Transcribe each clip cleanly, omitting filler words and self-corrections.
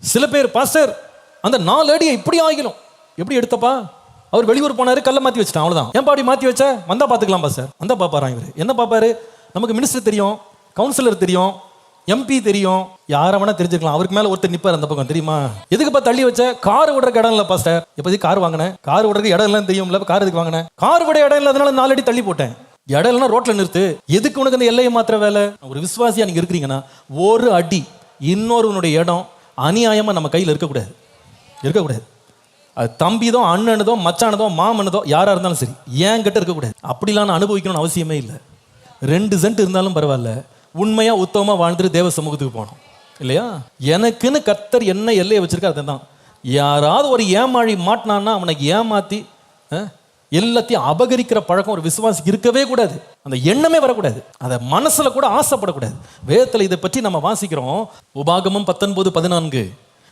சில பேர் பாஸ்டர் அந்த 4 அடியை இப்படி ஆகிலும் எப்படி எடுத்தப்பா? அவர் வெளியூர் போனாரு, கல்லை மாற்றி வச்சுட்டான், அவ்வளோதான். ஏன் பாடி மாற்றி வச்ச? வந்தா பார்த்துக்கலாம் பாஸ்டர். வந்தா பார்ப்பாரான் இவர். என்ன பார்ப்பாரு? நமக்கு மினிஸ்டர் தெரியும், கவுன்சிலர் தெரியும், எம்பி தெரியும், யாரை வேணா தெரிஞ்சுக்கலாம். அவருக்கு மேலே ஒருத்தர் நிற்பார் அந்த பக்கம், தெரியுமா? எதுக்குப்பா தள்ளி வச்ச? கார் விடுறக்கு இடம் இல்லை பாஸ்டர். எப்போதைக்கு கார் வாங்கினேன், கார் விடுறதுக்கு இடம் இல்லைன்னு தெரியும்ல, கார் எதுக்கு வாங்கினேன்? கார் விட இடம் இல்லாதனால 4 அடி தள்ளி போட்டேன். இடம் இல்லைன்னா ரோட்ல நிறுத்து. எதுக்கு உனக்கு அந்த எல்லையை மாத்திர வேலை? ஒரு விசுவாசியா நீங்க இருக்கிறீங்கன்னா ஒரு அடி இன்னொருவனுடைய இடம் அநியாயமா நம்ம கையில் இருக்கக்கூடாது. அது தம்பிதோ அண்ணனதோ மச்சானதோ மாமனதோ யாரா இருந்தாலும் சரி, ஏன் கிட்ட இருக்கக்கூடாது. அப்படிலாம் அனுபவிக்கணும்னு அவசியமே இல்லை. 2 சென்ட் இருந்தாலும் பரவாயில்ல, உண்மையா உத்தமமா வாழ்ந்துட்டு தேவ சமூகத்துக்கு போகணும், இல்லையா? எனக்குன்னு கர்த்தர் என்ன எல்லையை வச்சிருக்கா அதுதான். யாராவது ஒரு ஏமாழி மாட்டினான்னா அவனை ஏமாத்தி எல்லாத்தையும் அபகரிக்கிற பழக்கம் ஒரு விசுவாசிக்கு இருக்கவே கூடாது. அந்த எண்ணமே வரக்கூடாது. அதை மனசுல கூட ஆசைப்படக்கூடாது. வேதத்தில் இதை பற்றி நம்ம வாசிக்கிறோம். உபாகமம் 19:14,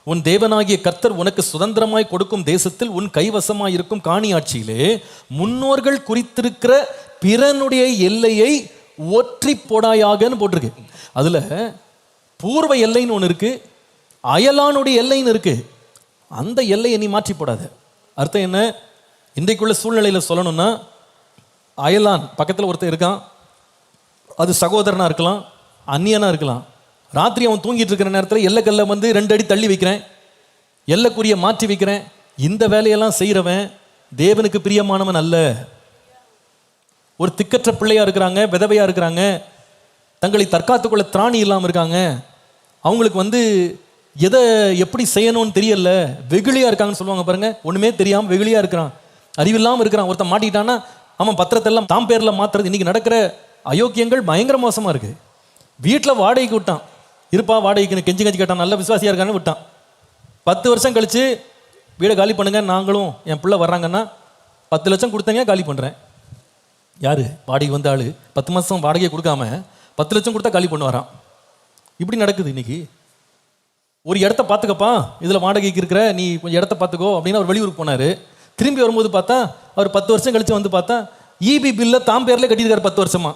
உன் தேவனாகிய கர்த்தர் உனக்கு சுதந்திரமாய் கொடுக்கும் தேசத்தில் உன் கைவசமாய் இருக்கும் காணியாட்சியிலே முன்னோர்கள் குறித்திருக்கிற பிறனுடைய எல்லையை ஒற்றி போடாயாகன்னு போட்டிருக்கு. அதுல பூர்வ எல்லைன்னு ஒன்று இருக்கு, அயலானுடைய எல்லைன்னு இருக்கு. அந்த எல்லையை நீ மாற்றி போடாத. அர்த்தம் என்ன? இன்றைக்குள்ள சூழ்நிலையில் சொல்லணும்னா, அயலான் பக்கத்தில் ஒருத்தர் இருக்கான், அது சகோதரனா இருக்கலாம், அந்நியனா இருக்கலாம். ராத்திரி அவன் தூங்கிட்டு இருக்கிற நேரத்தில் எல்லைக்கல்ல வந்து 2 அடி தள்ளி வைக்கிறேன், எல்லைக்குரிய மாற்றி வைக்கிறேன். இந்த வேலையெல்லாம் செய்கிறவன் தேவனுக்கு பிரியமானவன் அல்ல. ஒரு திக்கற்ற பிள்ளையா இருக்கிறாங்க, விதவையா இருக்கிறாங்க, தங்களை தற்காத்துக்குள்ள திராணி இல்லாமல் இருக்காங்க, அவங்களுக்கு வந்து எதை எப்படி செய்யணும்னு தெரியல, வெகுளியா இருக்காங்கன்னு சொல்லுவாங்க பாருங்க. ஒண்ணுமே தெரியாம வெகுளியா இருக்கிறான், அறிவில்லாமல் இருக்கிறான். ஒருத்தன் மாட்டிக்கிட்டான்னா அவன் பத்திரத்தெல்லாம் தாம் பேர்ல மாத்துறது. இன்னைக்கு நடக்கிற அயோக்கியங்கள் பயங்கர மோசமா இருக்கு. வீட்டில் வாடகைக்கு விட்டான், இருப்பா வாடகைக்கு கெஞ்சி கேட்டான், நல்ல விசுவாசியா இருக்கான்னு விட்டான். 10 வருஷம் கழிச்சு வீடை காலி பண்ணுங்க, நாங்களும் என் பிள்ளை வர்றாங்கன்னா 10 லட்சம் கொடுத்தங்க காலி பண்றேன். யாரு? வாடகை வந்த ஆளு 10 மாசம் வாடகையை கொடுக்காம 10 லட்சம் கொடுத்தா காலி பண்ண வரான். இப்படி நடக்குது இன்னைக்கு. ஒரு இடத்த பார்த்துக்கப்பா, இதில் வாடகைக்கு இருக்கிற, நீ கொஞ்சம் இடத்த பார்த்துக்கோ அப்படின்னு அவர் வெளியூருக்கு போனார். திரும்பி வரும்போது பார்த்தா அவர் 10 வருஷம் கழிச்சு வந்து பார்த்தா இபி பில்ல தாம் பேர்ல கட்டியிருக்காரு 10 வருஷமா.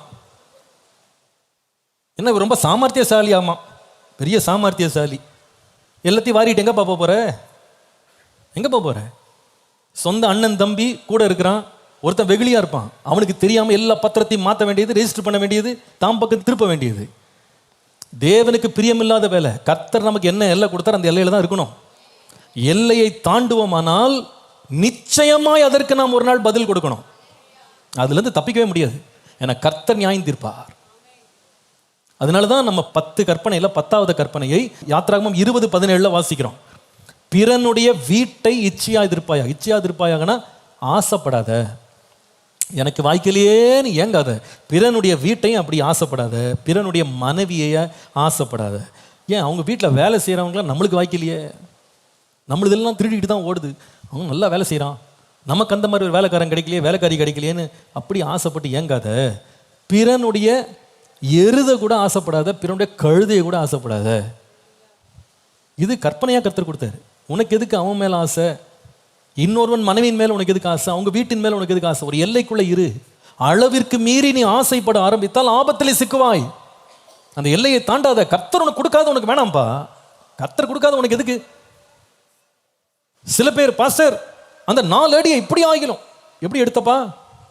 என்ன ரொம்ப சாமர்த்தியசாலி? ஆமா, பெரிய சாமர்த்தியசாலி. எல்லாத்தையும் வாரிட்டு எங்கே பார்ப்ப போற? எங்கே போற? சொந்த அண்ணன் தம்பி கூட இருக்கிறான், ஒருத்தன் வெகுளியா இருப்பான், அவனுக்கு தெரியாமல் எல்லா பத்திரத்தையும் மாற்ற வேண்டியது, ரெஜிஸ்டர் பண்ண வேண்டியது, தாம் பக்கம் திருப்ப வேண்டியது. தேவனுக்கு பிரியமில்லாத வேலை. கர்த்தர் நமக்கு என்ன எல்லை கொடுத்தார் அந்த எல்லையில தான் இருக்கணும். எல்லையை தாண்டுவோமானால் நிச்சயமாய் அதற்கு நாம் ஒரு நாள் பதில் கொடுக்கணும். அதுல இருந்து தப்பிக்கவே முடியாது. ஏன்னா கர்த்தர் நியாயம் தீர்ப்பார். அதனாலதான் நம்ம 10 கற்பனையில 10வது கற்பனையை யாத்திராகமம் 20:17 வாசிக்கிறோம். பிறனுடைய வீட்டை இச்சையா எதிர்ப்பாயாகனா ஆசைப்படாத, எனக்கு வாய்க்கலையேன்னு ஏங்காத. பிறனுடைய வீட்டையும் அப்படி ஆசைப்படாத, பிறனுடைய மனைவியை ஆசைப்படாத. ஏன் அவங்க வீட்டில் வேலை செய்கிறவங்களாம் நம்மளுக்கு வாய்க்கலையே, நம்மளதெல்லாம் திருடிக்கிட்டு தான் ஓடுது, அவங்க நல்லா வேலை செய்கிறான், நமக்கு அந்த மாதிரி ஒரு வேலைக்காரன் கிடைக்கலையே, வேலைக்காரி கிடைக்கலையேன்னு அப்படி ஆசைப்பட்டு ஏங்காத. பிறனுடைய எருதை கூட ஆசைப்படாத, பிறனுடைய கழுதையை கூட ஆசைப்படாத. இது கற்பனையாக கர்த்தர் கொடுத்தாரு. உனக்கு எதுக்கு அவன் மேலே ஆசை? இன்னொருவன் மனைவியின் மேல உனக்கு எதுக்கு ஆசை? அவங்க வீட்டின் மேல உனக்கு எதுக்கு ஆசை? ஒரு எல்லைக்குள்ள இரு. அளவிற்கு மீறி நீ ஆசைப்பட ஆரம்பித்தால் ஆபத்திலே சிக்குவாய். அந்த எல்லையை தாண்டாத. கர்த்தர் உனக்கு கொடுக்காத உனக்கு வேணாம்பா. கர்த்தர் கொடுக்காத உனக்கு எதுக்கு? சில பேர் பாஸ்டர் அந்த 4 அடியை இப்படி ஆகிலும் எப்படி எடுத்தப்பா?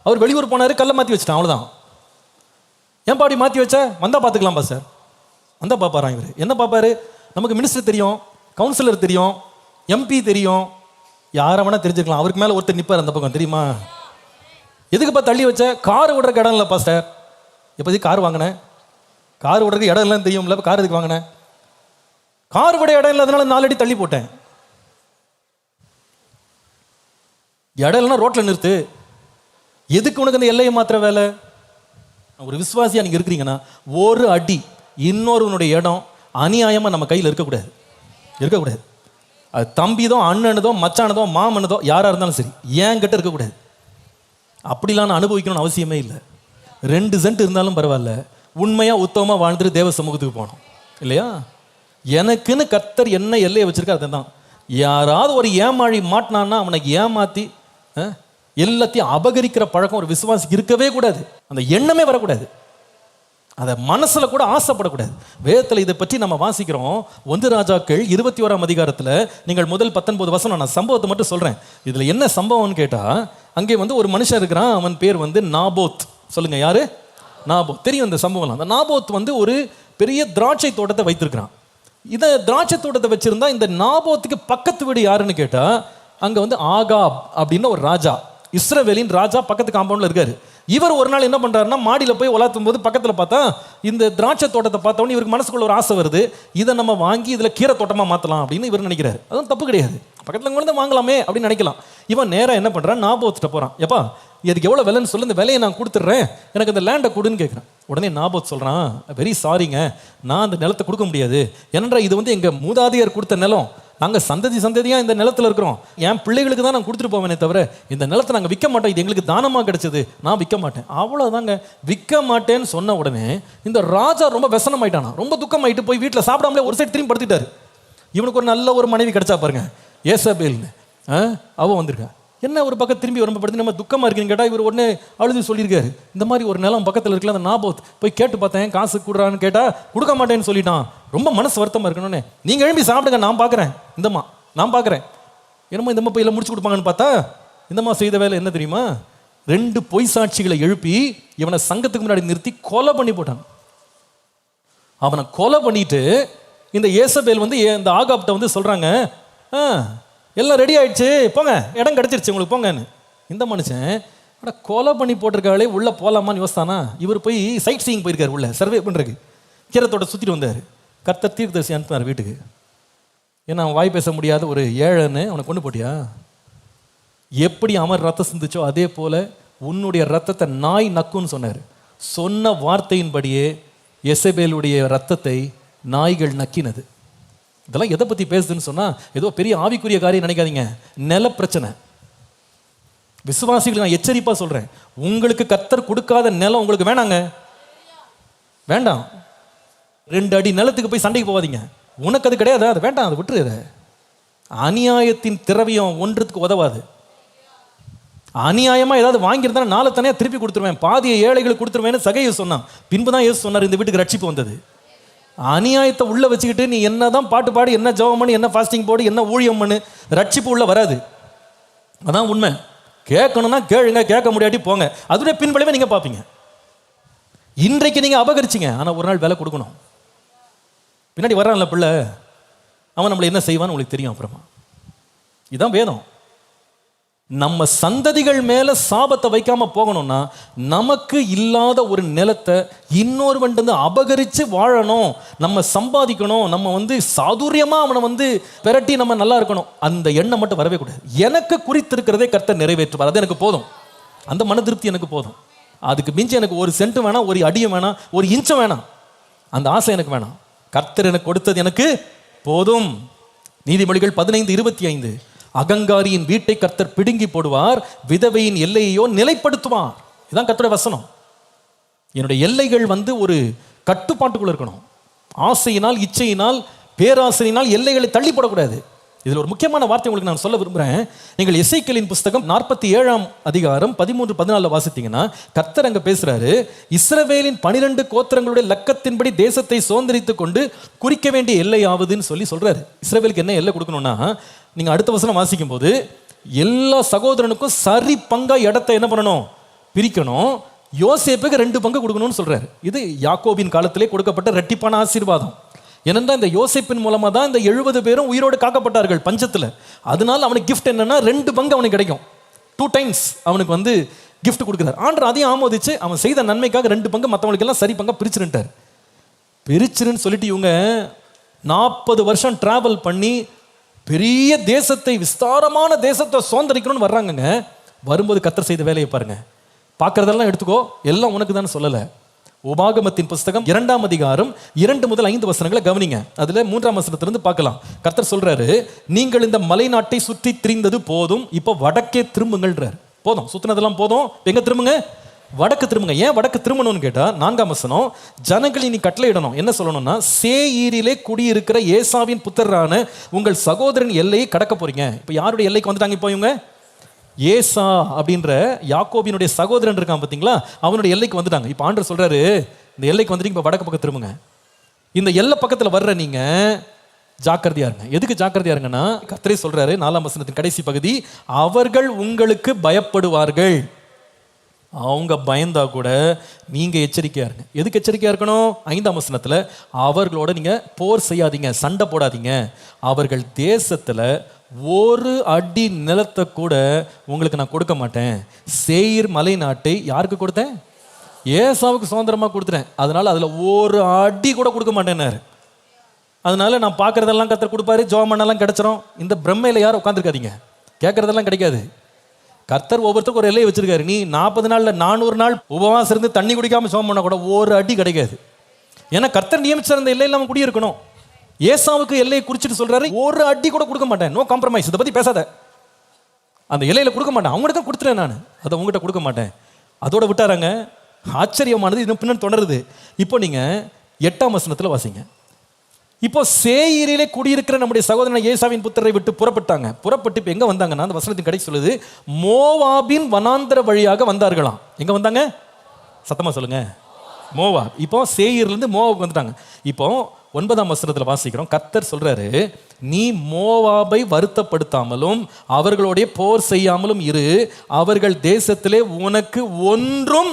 அவர் வெளியூர் போனாரு, கல்லை மாற்றி வச்சுட்டான், அவ்வளோதான். ஏன் பாடி மாற்றி வச்ச? வந்தா பார்த்துக்கலாம் பாஸ்டர். வந்தா பார்ப்பாரான் இவர். என்ன பார்ப்பாரு? நமக்கு மினிஸ்டர் தெரியும், கவுன்சிலர் தெரியும், எம்பி தெரியும், யாரை வேணா தெரிஞ்சுக்கலாம். அவருக்கு மேலே ஒருத்தர் நிற்பார் அந்த பக்கம், தெரியுமா? எதுக்குப்பா தள்ளி வச்ச? கார் விடுறக்கு இடம் இல்லை பாஸ்டர். எப்போதைக்கு கார் வாங்கினேன், கார் விடுறதுக்கு இடம் இல்லைன்னு தெரியும்ல, கார் எதுக்கு வாங்கினேன்? கார் விட இடம் இல்லாதனால 4 அடி தள்ளி போட்டேன். இடம் இல்லைன்னா ரோட்ல நிறுத்து. எதுக்கு உனக்கு அந்த எல்லையை மாத்திர வேலை? ஒரு விசுவாசியா நீங்க இருக்கிறீங்கன்னா ஒரு அடி இன்னொருவனுடைய இடம் அநியாயமா நம்ம கையில் இருக்கக்கூடாது. அது தம்பிதோ அண்ணனதோ மச்சானதோ மாமனதோ யாரா இருந்தாலும் சரி, ஏன் கிட்ட இருக்கக்கூடாது. அப்படிலாம் அனுபவிக்கணும்னு அவசியமே இல்லை. 2 சென்ட் இருந்தாலும் பரவாயில்ல, உண்மையா உத்தமமா வாழ்ந்துட்டு தேவ சமூகத்துக்கு போகணும், இல்லையா? எனக்குன்னு கர்த்தர் என்ன எல்லையை வச்சிருக்காரு அதுதான். யாராவது ஒரு ஏமாழி மாட்டினான்னா அவனை ஏமாத்தி எல்லாத்தையும் அபகரிக்கிற பழக்கம் ஒரு விசுவாசிக்கு இருக்கவே கூடாது. அந்த எண்ணமே வரக்கூடாது. அதை மனசுல கூட ஆசைப்படக்கூடாது. வேதத்தில் இதை பற்றி நம்ம வாசிக்கிறோம். 1 ராஜாக்கள் 21ஆம் அதிகாரத்தில் நீங்கள் முதல் 19 வசனம், நான் சம்பவத்தை மட்டும் சொல்றேன். இதுல என்ன சம்பவம்னு கேட்டா, அங்கே ஒரு மனுஷன் இருக்கிறான். அவன் பேர் நாபோத். சொல்லுங்க, யாரு? நாபோத். தெரியும் இந்த சம்பவம். அந்த நாபோத் ஒரு பெரிய திராட்சை தோட்டத்தை வைத்திருக்கிறான். இதை திராட்சை தோட்டத்தை வச்சிருந்தா இந்த நாபோத்துக்கு பக்கத்து வீடு யாருன்னு கேட்டா, அங்க ஆகாப் அப்படின்னு ஒரு ராஜா, இஸ்ரவேலின் ராஜா பக்கத்து காம்பவுண்ட்ல இருக்காரு. இவர் ஒரு நாள் என்ன பண்றாருன்னா, மாடியில் போய் உலாத்தும் போது பக்கத்தில் பார்த்தா இந்த திராட்சை தோட்டத்தை பார்த்தோன்னு இவருக்கு மனசுக்குள்ள ஒரு ஆசை வருது. இதை நம்ம வாங்கி இதில் கீரை தோட்டமா மாற்றலாம் அப்படின்னு இவர் நினைக்கிறாரு. அதுவும் தப்பு கிடையாது, பக்கத்தில் கொண்டு வாங்கலாமே அப்படின்னு நினைக்கலாம். இவன் நேராக என்ன பண்றான், நாபோத்திட்ட போறான். எப்பா இதுக்கு எவ்வளோ விலைன்னு சொல்லு, இந்த விலையை நான் கொடுத்துட்றேன், எனக்கு இந்த லேண்டை கொடுன்னு கேட்குறேன். உடனே நாபோத் சொல்றான், வெரி சாரிங்க, நான் அந்த நிலத்தை கொடுக்க முடியாது. ஏனென்றா இது எங்க மூதாதையர் கொடுத்த நிலம், நாங்கள் சந்ததியாக இந்த நிலத்தில் இருக்கிறோம். என் பிள்ளைகளுக்கு தான் நான் கொடுத்துட்டு போவேனே தவிர இந்த நிலத்தை நாங்கள் விற்க மாட்டோம், இது எங்களுக்கு தானமாக கிடைச்சது, நான் விற்க மாட்டேன். அவ்வளோதாங்க. விற்க மாட்டேன்னு சொன்ன உடனே இந்த ராஜா ரொம்ப व्यसனமாயிட்டானா, ரொம்ப துக்கமாயிட்டு போய் வீட்டில் சாப்பிடாமலே ஒரு சைடு திரும்பி படுத்துட்டாரு. இவனுக்கு ஒரு நல்ல ஒரு மனைவி கிடைச்சா பாருங்க, ஏசபேல்னு. அவ வந்திருக்கா. என்ன ஒரு பக்கம் திரும்பி ரொம்ப படுத்து நம்ம துக்கமாக இருக்குன்னு கேட்டால் இவர் உடனே அழுது சொல்லியிருக்காரு, இந்த மாதிரி ஒரு நிலம் பக்கத்தில் இருக்கல, அந்த நாபோத் போய் கேட்டு பார்த்தேன், காசு கொடுறான்னு கேட்டால் கொடுக்க மாட்டேன்னு சொல்லிட்டான். ரொம்ப மனசு வருத்தமாக இருக்கணும்னே. நீங்கள் எழுப்பி சாப்பிடுங்க, நான் பார்க்குறேன், நான் பார்க்குறேன். என்னமோ இந்தம்மா போய் எல்லாம் முடிச்சு கொடுப்பாங்கன்னு பார்த்தா இந்தம்மா செய்த வேலை என்ன தெரியுமா, 2 பொய் சாட்சிகளை எழுப்பி இவனை சங்கத்துக்கு முன்னாடி நிறுத்தி கொலை பண்ணி போட்டான். அவனை கொலை பண்ணிட்டு இந்த ஏசபேல் இந்த ஆகாப்ட சொல்றாங்க, எல்லாம் ரெடி ஆயிடுச்சு, போங்க, இடம் கிடைச்சிருச்சு உங்களுக்கு, போங்கன்னு. இந்த மனுஷன் கொலை பண்ணி போட்டிருக்காளே, உள்ள போலாமான்னு யோசித்தானா. இவர் போய் சைட் சீயிங் போயிருக்காரு, உள்ள சர்வே பண்றதுக்கு. கீரத்தோட சுத்திட்டு வந்தார். கர்த்தர் தீர்க்கதரிசி அனுப்பினார் வீட்டுக்கு. ஏன்னா அவன் வாய் பேச முடியாத ஒரு ஏழைன்னு அவனை கொண்டு போட்டியா? எப்படி அவன் ரத்தம் சிந்துச்சோ அதே போல உன்னுடைய ரத்தத்தை நாய் நக்குன்னு சொன்னார். சொன்ன வார்த்தையின்படியே எசபேலுடைய ரத்தத்தை நாய்கள் நக்கினது. இதெல்லாம் எதை பற்றி பேசுதுன்னு சொன்னால், ஏதோ பெரிய ஆவிக்குரிய காரியம் நினைக்காதீங்க, நில பிரச்சனை. விசுவாசிகள் நான் எச்சரிப்பாக சொல்கிறேன், உங்களுக்கு கர்த்தர் கொடுக்காத நிலம் உங்களுக்கு வேணாங்க, வேண்டாம். 2 அடி நிலத்துக்கு போய் சண்டைக்கு போகாதீங்க. உனக்கு அது கிடையாது, அது வேண்டாம், அதை விட்டுரு. அநியாயத்தின் திரவியம் ஒன்றுக்கு உதவாது. அநியாயமாக ஏதாவது வாங்கியிருந்தா நாளை தனியாக திருப்பி கொடுத்துருவேன், பாதியை ஏழைகளுக்கு கொடுத்துருவேன்னு சகையை சொன்னான். பின்பு தான் ஏசு சொன்னார், இந்த வீட்டுக்கு ரட்சிப்பு வந்தது. அநியாயத்தை உள்ள வச்சுக்கிட்டு நீ என்னதான் பாட்டு பாடி, என்ன ஜெபம் பண்ணி, என்ன ஃபாஸ்டிங் போடு, என்ன ஊழியம் பண்ணு, ரட்சிப்பு உள்ள வராது. அதான் உண்மை. கேட்கணும்னா கேளுங்க, கேட்க முடியாட்டி போங்க. அதுடைய பின்பலவே நீங்க பார்ப்பீங்க. இன்றைக்கு நீங்க அபகரிச்சிங்க, ஆனால் ஒரு நாள் விலை கொடுக்கணும். பின்னாடி வர்றான்ல பிள்ளை, அவன் நம்மளை என்ன செய்வான்னு உங்களுக்கு தெரியும். அப்புறமா இதுதான் வேதம். நம்ம சந்ததிகள் மேல சாபத்தை வைக்காம போகணும்னா நமக்கு இல்லாத ஒரு நிலத்தை இன்னொருவன் அபகரிச்சு வாழணும், நம்ம சம்பாதிக்கணும், நம்ம சாதுரியமா அவனை பெரட்டி நம்ம நல்லா இருக்கணும், அந்த எண்ணம் மட்டும் வரவே கூடாது. எனக்கு குறித்திருக்கிறதே கர்த்தர் நிறைவேற்றுவார், அது எனக்கு போதும். அந்த மன திருப்தி எனக்கு போதும். அதுக்கு மிஞ்சி எனக்கு 1 சென்ட் வேணாம், 1 அடியும் வேணாம், 1 இன்ச்சும் வேணாம். அந்த ஆசை எனக்கு வேணாம். கர்த்தர் எனக்கு கொடுத்தது எனக்கு போதும். நீதிமொழிகள் 15:25, அகங்காரியின் வீட்டை கர்த்தர் பிடுங்கி போடுவார், விதவையின் எல்லையோ நிலைப்படுத்துவார். இதுதான் கர்த்தருடைய வசனம். என்னுடைய எல்லைகள் ஒரு கட்டுப்பாட்டுக்குள்ள இருக்கணும். ஆசையினால், இச்சையினால், பேராசையினால் எல்லைகளை தள்ளி போடக்கூடாது. இதில் ஒரு முக்கியமான வார்த்தை உங்களுக்கு நான் சொல்ல விரும்புகிறேன். நீங்கள் எசேக்கியேலின் புஸ்தகம் 47ஆம் அதிகாரம் 13-14 வாசித்தீங்கன்னா கர்த்தர் அங்கே பேசுறாரு, இஸ்ரவேலின் 12 கோத்திரங்களுடைய லக்கத்தின்படி தேசத்தை சுதந்திரித்துக் கொண்டு குறிக்க வேண்டிய எல்லை ஆகுதுன்னு சொல்றாரு. இஸ்ரவேலுக்கு என்ன எல்லை கொடுக்கணும்னா, நீங்க அடுத்த வசனம் வாசிக்கும் போது எல்லா சகோதரனுக்கும் சரி பங்கா இடத்தை என்ன பண்ணணும், பிரிக்கணும். யோசேப்புக்கு 2 பங்கு கொடுக்கணும்னு சொல்றாரு. இது யாக்கோபின் காலத்திலே கொடுக்கப்பட்ட இரட்டிப்பான ஆசீர்வாதம். ஏனென்றா இந்த யோசேப்பின் மூலமா தான் இந்த 70 பேரும் உயிரோடு காக்கப்பட்டார்கள் பஞ்சத்துல. அதனால அவனுக்கு கிஃப்ட் என்னன்னா 2 பங்கு அவனுக்கு கிடைக்கும். 2 டைம்ஸ் அவனுக்கு கிஃப்ட் கொடுக்குறாரு. ஆண்டவர் அதையும் ஆமோதிச்சு அவன் செய்த நன்மைக்காக 2 பங்கு மற்றவங்களுக்கு எல்லாம் சரி பங்கா பிரிச்சுட்டார். பிரிச்சுன்னு சொல்லிட்டு இவங்க 40 வருஷம் டிராவல் பண்ணி பெரிய தேசத்தை, விஸ்தாரமான தேசத்தை சுதந்திரிக்கணும்னு வர்றாங்க. வரும்போது கர்த்தர் செய்த வேலையை பாருங்க. பார்க்கறதெல்லாம் எடுத்துக்கோ, எல்லாம் உனக்கு தான் சொல்லலை. உபாகமத்தின் புஸ்தகம் 2ஆம் அதிகாரம் 2 முதல் 5 வசனங்களை கவனிங்க. அதுல 3ஆம் வசனத்திலிருந்து பார்க்கலாம். கர்த்தர் சொல்றாரு, நீங்கள் இந்த மலை நாட்டை சுற்றி திரிந்தது போதும், இப்ப வடக்கே திரும்புங்கள்ன்றார். போதும், சுத்தினதெல்லாம் போதும், எங்க திரும்புங்க, வடக்கு திரும்புங்க. ஏன் வடக்கு திரும்பணும்னு கேட்டா 4ஆம் வசனம், ஜனங்களை நீ கட்டளையிடணும். என்ன சொல்லணும்னா, சேயீரிலே குடியிருக்கிற ஏசாவின் புத்திரரான உங்கள் சகோதரன் எல்லையை கடக்க போறீங்க. இப்ப யாருடைய எல்லைக்கு வந்துட்டாங்க? இப்போ இவங்க ஏசா அப்படின்ற யாக்கோபினுடைய சகோதரன் இருக்கான் பார்த்தீங்களா, அவனுடைய எல்லைக்கு வந்துட்டாங்க. இப்போ ஆண்டவர் சொல்றாரு, இந்த எல்லைக்கு வந்துட்டு இப்போ வடக்கு பக்கம் திரும்புங்க. இந்த எல்லை பக்கத்தில் வர்ற நீங்க ஜாக்கிரதையா இருங்க. எதுக்கு ஜாக்கிரதையா இருங்கன்னா, கர்த்தரே சொல்றாரு 4ஆம் வசனத்தின் கடைசி பகுதி, அவர்கள் உங்களுக்கு பயப்படுவார்கள். அவங்க பயந்தா கூட நீங்க எச்சரிக்கையா இருங்க. எதுக்கு எச்சரிக்கையா இருக்கணும்? 5ஆம் வசனத்துல, அவர்களோட நீங்க போர் செய்யாதீங்க, சண்டை போடாதீங்க. அவர்கள் தேசத்துல ஒரு அடி நிலத்தை கூட உங்களுக்கு நான் கொடுக்க மாட்டேன். சேயீர் மலை நாட்டை யாருக்கு கொடுத்தேன்? ஏசாவுக்கு சுதந்திரமா கொடுத்துட்டேன். அதனால அதுல ஒரு அடி கூட கொடுக்க மாட்டேன்னாரு. அதனால நான் பார்க்கறதெல்லாம் கர்த்தர் கொடுப்பாரு, ஜெபம் பண்ணெல்லாம் கிடைச்சிரும். இந்த பிரம்மையில யாரும் உட்காந்துருக்காதீங்க, கேட்கறதெல்லாம் கிடைக்காது. கர்த்தர் ஒவ்வொருத்தருக்கும் ஒரு எல்லையை வச்சிருக்காரு. நீ 40 நாள்ல 400 நாள் உபவாசம் இருந்து தண்ணி குடிக்காம ஜெபம் பண்ண கூட ஒரு அடி கிடைக்காது. ஏன்னா கர்த்தர் நியமிச்சிருந்த எல்லையில் நம்ம குடியிருக்கணும். ஏசாவுக்கு எல்லையை குறிச்சிட்டு சொல்றாரு, ஒரு அடி கூட கொடுக்க மாட்டேன், நோ காம்ப்ரமைஸ், இதை பத்தி பேசாத, அந்த எல்லையில கொடுக்க மாட்டேன், அவங்ககிட்ட கொடுத்துட்டேன் நான், அதை உங்ககிட்ட கொடுக்க மாட்டேன். அதோட விட்டாராங்க. ஆச்சரியமானது இன்னும் பின்னாடி தொடருது. இப்போ நீங்க 8ஆம் வசனத்துல வாசிங்க. இப்போ சேயீரிலே குடியிருக்கிற நம்முடைய சகோதரன் ஏசாவின் புத்திரரை விட்டு புறப்பட்டாங்க. புறப்பட்டு இப்போ எங்க வந்தாங்கன்னா, அந்த வசனத்தின் கடைசி சொல்லுது, மோவாபின் வனாந்தர வழியாக வந்தார்களாம். எங்க வந்தாங்க? சத்தமா சொல்லுங்க. மோவாப். இப்போ சேயீர்ல இருந்து மோவாபுக்கு வந்துட்டாங்க. இப்போ 9ஆம் வசனத்துல வாசிக்கிறோம், கர்த்தர் சொல்றாரு, நீ மோவாபை வருத்தப்படுத்தாமலும் அவர்களுடைய போர் செய்யாமலும் இரு, அவர்கள் தேசத்திலே உனக்கு ஒன்றும்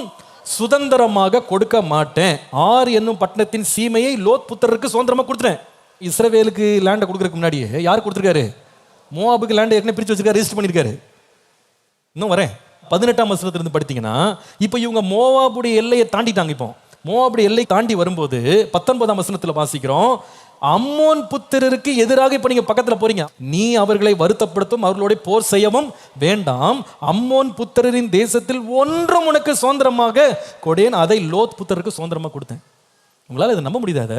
சுதந்திரமாக கொடுக்க மாட்டேன். ஆர் என்னும் பட்டணத்தின் சீமையை லோத் புத்திரருக்கு சுதந்திரமா கொடுத்துட்டேன். இஸ்ரவேலுக்கு லேண்டை கொடுக்கறதுக்கு முன்னாடியே யார் கொடுத்துருக்காரு? மோவாபுக்கு லேண்டை ஏற்கனவே பிரிச்சு வச்சிருக்காரு, ரெஜிஸ்டர் பண்ணிருக்காரு. இன்னும் வரேன். 18ஆம் வசனத்துல இருந்து படித்தீங்கன்னா, இப்போ இவங்க மோவாபுடைய எல்லையை தாண்டிட்டாங்க. இப்போ மோவாபுடைய எல்லை தாண்டி வரும்போது 19ஆம் வசனத்துல வாசிக்கிறோம், அம்மோன் புத்திரருக்கு எதிராக இப்ப நீங்க பக்கத்துல போறீங்க. நீ அவர்களை வருத்தப்படுத்தும், அவர்களோட போர் செய்யவும் வேண்டாம். அம்மோன் புத்திரரின் தேசத்தில் ஒன்றும் உனக்கு சுதந்திரமாக கொடேன், அதை லோத் புத்திரருக்கு சுதந்திரமா கொடுத்தேன். உங்களால இதை நம்ப முடியாத?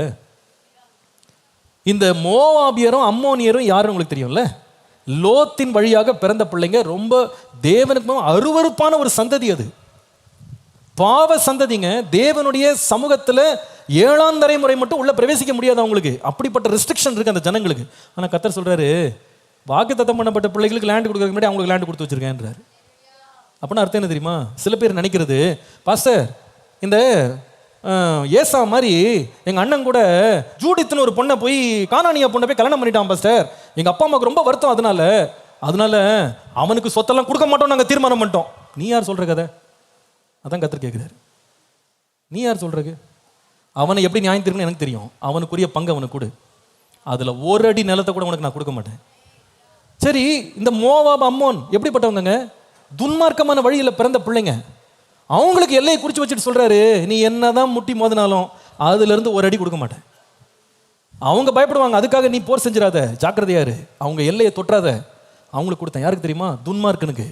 இந்த மோவாபியரும் அம்மோனியரும் யாருன்னு உங்களுக்கு தெரியும்ல? லோத்தின் வழியாக பிறந்த பிள்ளைங்க. ரொம்ப தேவனுக்கு அருவருப்பான ஒரு சந்ததி அது, பாவ சந்ததிங்க. தேவனுடைய சமூகத்துல 7ஆம் தலைமுறை மட்டும் உள்ள பிரவேசிக்க முடியாது அவங்களுக்கு. அப்படிப்பட்ட ரெஸ்ட்ரிக்ஷன் இருக்கு அந்த ஜனங்களுக்கு. ஆனா கர்த்தர் சொல்றாரு, வாக்குத்தத்தம் பண்ணப்பட்ட பிள்ளைகளுக்கு லேண்ட் கொடுக்கறதுக்கு முன்னாடி அவங்களுக்கு லேண்ட் கொடுத்து வச்சிருக்கேன்றாரு. அப்படின்னா அர்த்தம் என்ன தெரியுமா? சில பேர் நினைக்கிறது, பாஸ்டர் இந்த ஏசா மாதிரி எங்க அண்ணன் கூட ஜூடித்னு ஒரு பொண்ணை போய், கானானியா பொண்ணை போய் கல்யாணம் பண்ணிட்டான் பாஸ்டர், எங்க அப்பா அம்மாவுக்கு ரொம்ப வருத்தம், அதனால அவனுக்கு சொத்தெல்லாம் கொடுக்க மாட்டோம் நாங்க தீர்மானம் பண்ணிட்டோம். நீ யார் சொல்ற கதை? அதான் கர்த்தர் கேட்கிறாரு. நீ யார் சொல்றது? அவனை எப்படி நியாயம் தீர்க்கணும் எனக்கு தெரியும். அவனுக்குரிய பங்கு அவனுக்கு கொடு, அதுல ஒரு அடி நிலத்தை கூட உனக்கு நான் கொடுக்க மாட்டேன். சரி, இந்த மோவாப் அம்மோன் எப்படிப்பட்டவங்க? துன்மார்க்கமான வழியில் பிறந்த பிள்ளைங்க. அவங்களுக்கு எல்லையை குறிச்சு வச்சுட்டு சொல்றாரு, நீ என்னதான் முட்டி மோதினாலும் அதுல இருந்து ஒரு அடி கொடுக்க மாட்டேன். அவங்க பயப்படுவாங்க, அதுக்காக நீ போர் செஞ்சிடாத, ஜாக்கிரதையாரு, அவங்க எல்லையை தொற்றாத. அவங்களுக்கு கொடுத்தேன். யாருக்கு தெரியுமா? துன்மார்க்கனுக்கு.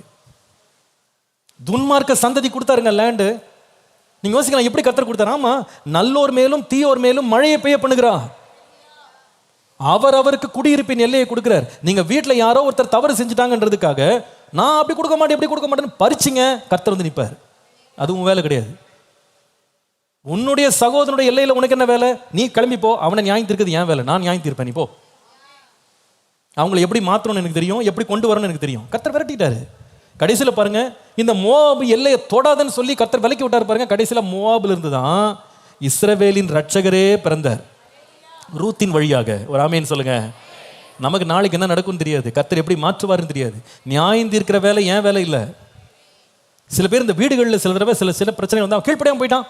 துன்மார்க்க சந்ததி கொடுத்தாருங்க லேண்டு. நீங்க யோசிக்கலாம், எப்படி கர்த்தர் கொடுத்தாரு? ஆமா, நல்லோர் மேலும் தீயோர் மேலும் மழையை பெய்ய பண்ணுகிறார். அவர் அவருக்கு குடியிருப்பின் எல்லையை கொடுக்கிறார். நீங்க வீட்டுல யாரோ ஒருத்தர் தவறு செஞ்சுட்டாங்கன்றதுக்காக நான் அப்படி கொடுக்க மாட்டேன் இப்படி கொடுக்க மாட்டேன்னு பறிச்சிங்க, கர்த்தர் வந்து நிற்பார். அது உன் வேலை கிடையாது. உன்னுடைய சகோதரனுடைய எல்லையில உனக்கு என்ன வேலை? நீ கிளம்பி போ, அவனை நியாயம் தீர்க்கிறது என் வேலை, நான் நியாயம் தீர்ப்பேன், நீ போ. அவங்களை எப்படி மாற்றணும்னு எனக்கு தெரியும், எப்படி கொண்டு வரணும்னு எனக்கு தெரியும். கர்த்தர் விரட்டிட்டாரு. கடைசியில் பாருங்க, இந்த மோவாபு எல்லையை தொடாதன்னு சொல்லி கர்த்தர் விலக்கி விட்டார் பாருங்க. கடைசியில் மோவாபுல இருந்து தான் இஸ்ரவேலின் ரட்சகரே பிறந்தார், ரூத்தின் வழியாக. ஒரு ஆமேன்னு சொல்லுங்க. நமக்கு நாளைக்கு என்ன நடக்கும்னு தெரியாது, கர்த்தர் எப்படி மாற்றுவாருன்னு தெரியாது. நியாயம் தீர்க்கிற வேலை ஏன் வேலை இல்லை. சில பேர் இந்த வீடுகளில் சில தடவை சில பிரச்சனை வந்து அவன் கீழ்ப்படியாம போயிட்டான்,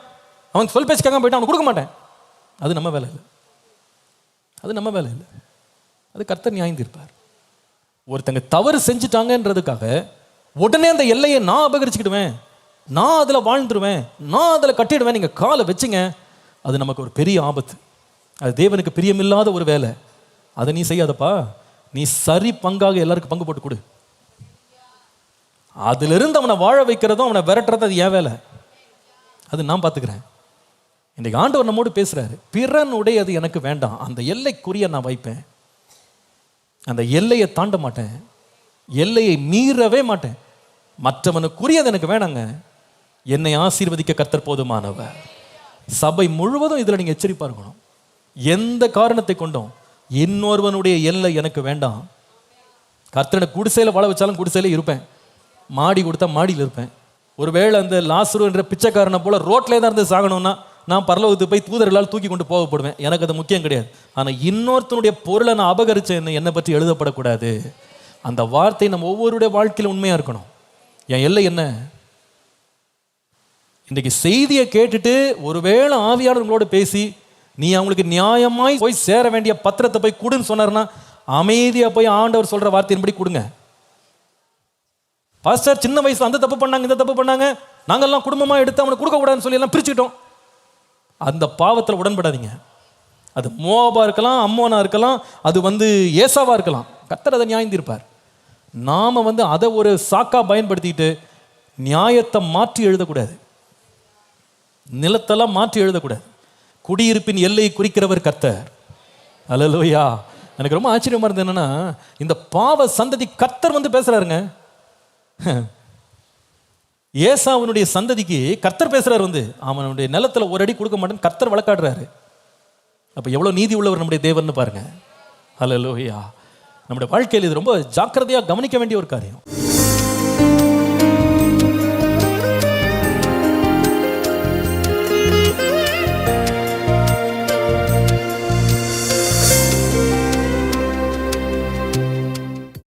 அவன் சொல் பேச்சு கேட்காம போயிட்டான், அவன் கொடுக்க மாட்டேன். அது நம்ம வேலை இல்லை, அது நம்ம வேலை இல்லை, அது கர்த்தர் நியாயம் தீர்ப்பார். ஒருத்தங்க தவறு செஞ்சுட்டாங்கன்றதுக்காக உடனே அந்த எல்லையை நான் அபகரிச்சுக்கிடுவேன், நான் அதில் வாழ்ந்துருவேன், நான் அதில் கட்டிடுவேன், நீங்கள் காலை வச்சுங்க, அது நமக்கு ஒரு பெரிய ஆபத்து. அது தேவனுக்கு பிரியமில்லாத ஒரு வேலை. அதை நீ செய்யாதப்பா. நீ சரி பங்காக எல்லாருக்கும் பங்கு போட்டு கொடு. அதிலிருந்து அவனை வாழ வைக்கிறதும் அவனை விரட்டுறது அது ஏன் வேலை, அது நான் பார்த்துக்கிறேன். இன்றைக்கு ஆண்டவர் நம்மோடு பேசுறாரு, பிறனுடைய அது எனக்கு வேண்டாம், அந்த எல்லைக்குரிய நான் வைப்பேன், அந்த எல்லையை தாண்ட மாட்டேன், எல்லையை மீறவே மாட்டேன், மற்றவனுக்குரியது எனக்கு வேணாங்க. என்னை ஆசீர்வதிக்க கர்த்தர் போதுமானவர். சபை முழுவதும் இதில் நீங்கள் எச்சரிப்பா இருக்கணும். எந்த காரணத்தை கொண்டும் இன்னொருவனுடைய எல்லை எனக்கு வேண்டாம். கர்த்தனை குடிசையில் வாழ வச்சாலும் குடிசையில இருப்பேன், மாடி கொடுத்தா மாடியில் இருப்பேன். ஒருவேளை அந்த லாசரு என்ற பிச்சைக்காரனை போல ரோட்லேயே தான் இருந்து சாகணும்னா நான் பரலோகத்துக்கு போய் தூதர்களால் தூக்கி கொண்டு போகப்படுவேன். எனக்கு அது முக்கியம் கிடையாது. ஆனால் இன்னொருத்தனுடைய பொருளை நான் அபகரிச்சேன் என்னை பற்றி எழுதப்படக்கூடாது. அந்த வார்த்தை நம்ம ஒவ்வொருடைய வாழ்க்கையில் உண்மையாக இருக்கணும். என் எல்லை என்ன? இன்றைக்கு செய்தியை கேட்டுட்டு ஒருவேளை ஆவியாளர் உங்களோட பேசி நீ அவங்களுக்கு நியாயமாய் போய் சேர வேண்டிய பத்திரத்தை போய் கொடுன்னு சொன்னார்னா அமைதியாக போய் ஆண்டவர் சொல்கிற வார்த்தையின்படி கொடுங்க. பாஸ்டர் சின்ன வயசுல அந்த தப்பு பண்ணாங்க, இந்த தப்பு பண்ணாங்க, நாங்கள்லாம் குடும்பமாக எடுத்து அவனுக்கு கொடுக்கக்கூடாதுன்னு சொல்லி எல்லாம் பிரிச்சுக்கிட்டோம். அந்த பாவத்தில் உடன்படாதீங்க. அது மோவாபா இருக்கலாம், அம்மோனா இருக்கலாம், அது ஏசாவா இருக்கலாம். கர்த்தர் அதை நியாயம் தீர்ப்பார். நாம் அதை ஒரு சாக்கா பயன்படுத்திட்டு நியாயத்தை மாற்றி எழுதக்கூடாது, நிலத்தெல்லாம் மாற்றி எழுதக்கூடாது. குடியிருப்பின் எல்லையை குறிக்கிறவர் கர்த்தர். அல்லேலூயா. எனக்கு ரொம்ப ஆச்சரியமா இருந்தது என்னன்னா, இந்த பாவ சந்ததி கர்த்தர் பேசுறாருங்க. ஏசாவனுடைய சந்ததிக்கு கர்த்தர் பேசுறாரு. அவனுடைய நிலத்துல ஒரு அடி கொடுக்க மாட்டேன்னு கர்த்தர் வழக்காடுறாரு. அப்ப எவ்வளவு நீதி உள்ளவர் நம்முடைய தேவன் பாருங்க. அல்லேலூயா. நம்முடைய வாழ்க்கையில் இது ரொம்ப ஜாக்கிரதையா கவனிக்க வேண்டிய ஒரு காரியம்.